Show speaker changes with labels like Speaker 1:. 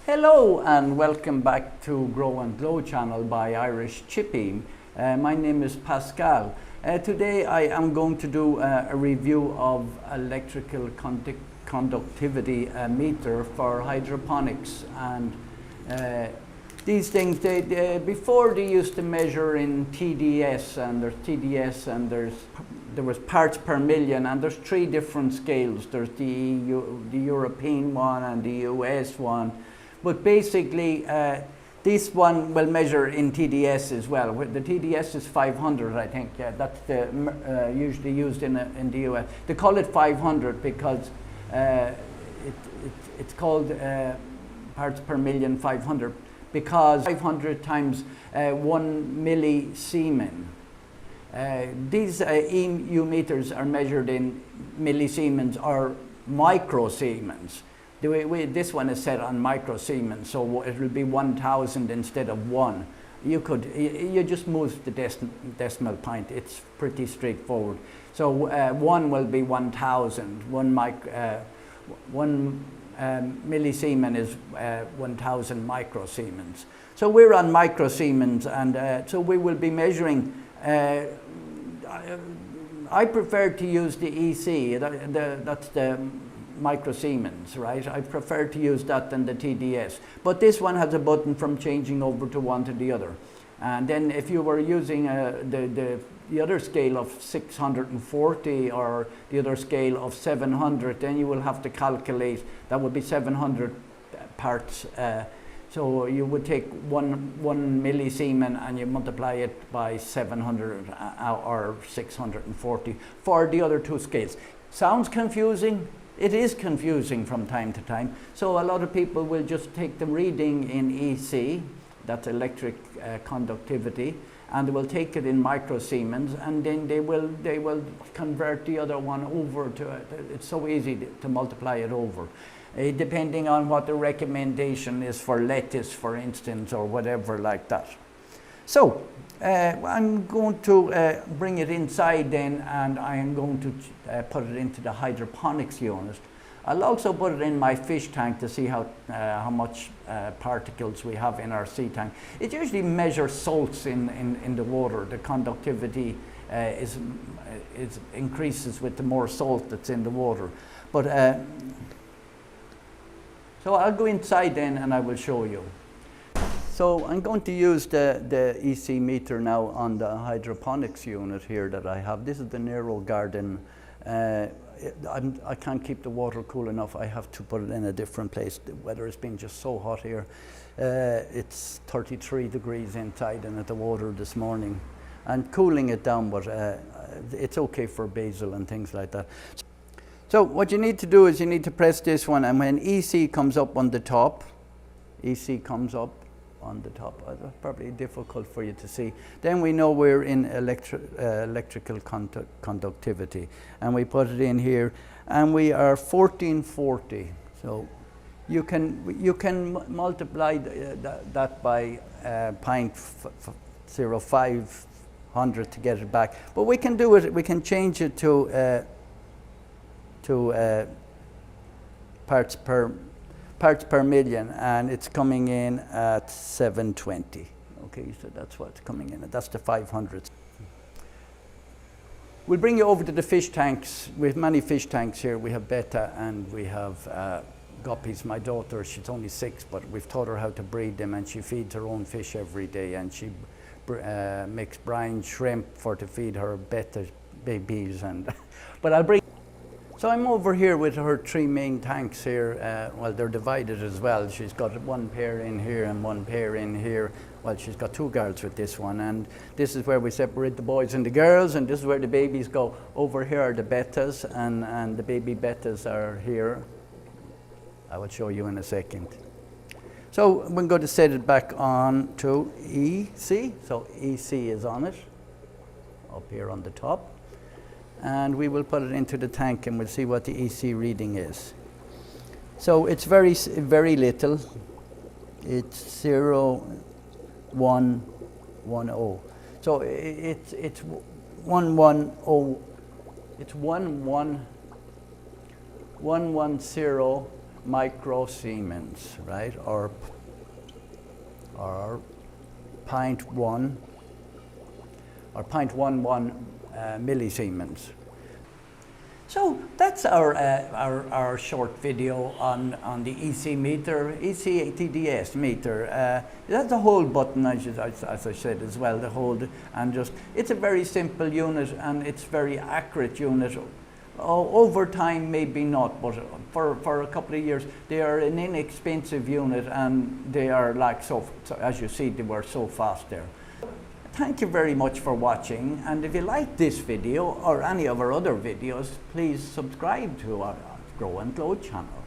Speaker 1: Hello and welcome back to growNglow channel by Irish Chippy. My name is Pascal. Today I am going to do a review of electrical conductivity meter for hydroponics. And these things, before they used to measure in TDS, and there's TDS and there was parts per million, and there's three different scales. There's the European one and the US one. But basically, this one will measure in TDS as well. The TDS is 500, I think. Yeah, that's the, usually used in the US. They call it 500 because it's called parts per million 500 because 500 times 1 millisiemen. These EU meters are measured in millisiemens or microsiemens. This one is set on microsiemens, so it will be 1,000 instead of 1. You just move the decimal point. It's pretty straightforward. So 1 will be 1,000. One millisiemen is 1,000 microsiemens. So we're on microsiemens, and so we will be measuring. I prefer to use the EC. That's the microsiemens, right? I prefer to use that than the TDS. But this one has a button from changing over to one to the other. And then if you were using the other scale of 640 or the other scale of 700, then you will have to calculate. That would be 700 parts. So you would take one millisiemen and you multiply it by 700 or 640 for the other two scales. Sounds confusing? It is confusing from time to time. So a lot of people will just take the reading in EC, that's electric conductivity, and they will take it in microsiemens, and then they will convert the other one over to it. It's so easy to multiply it over. Depending on what the recommendation is for lettuce, for instance, or whatever like that. So I'm going to bring it inside then, and I am going to put it into the hydroponics unit. I'll also put it in my fish tank to see how much particles we have in our sea tank. It usually measures salts in the water. The conductivity increases with the more salt that's in the water. But so I'll go inside then and I will show you. So I'm going to use the EC meter now on the hydroponics unit here that I have. This is the Nero garden. I can't keep the water cool enough. I have to put it in a different place. The weather has been just so hot here. It's 33 degrees inside and at the water this morning. And cooling it down, but it's okay for basil and things like that. So what you need to do is you need to press this one, and when EC comes up on the top, EC comes up on the top. That's probably difficult for you to see. Then we know we're in electrical conductivity, and we put it in here, and we are 1440. So you can multiply that by 0.0500 to get it back. But we can do it. We can change it to parts per million, and it's coming in at 720. Okay, so that's what's coming in. That's the 500s. We'll bring you over to the fish tanks. We have many fish tanks here. We have Betta and we have guppies. My daughter, she's only 6, but we've taught her how to breed them, and she feeds her own fish every day, and she makes brine shrimp to feed her Betta babies. And but I'll bring. So I'm over here with her 3 main tanks here. Well, they're divided as well. She's got one pair in here and one pair in here. Well, she's got 2 girls with this one, and this is where we separate the boys and the girls, and this is where the babies go. Over here are the bettas, and the baby bettas are here. I will show you in a second. So we're going to set it back on to EC. So EC is on it, up here on the top. And we will put it into the tank and we'll see what the EC reading is. So it's very little. It's 0.110. So it's 110. It's 110 microsiemens, right, or 0.1 or 0.11 millisiemens. So that's our short video on the EC meter, EC TDS meter. That's a hold button, as I said as well, the hold, and just, it's a very simple unit and it's very accurate unit. Over time, maybe not, but for a couple of years, they are an inexpensive unit and they are like, so as you see, they were so fast there. Thank you very much for watching, and if you like this video or any of our other videos, please subscribe to our growNglow channel.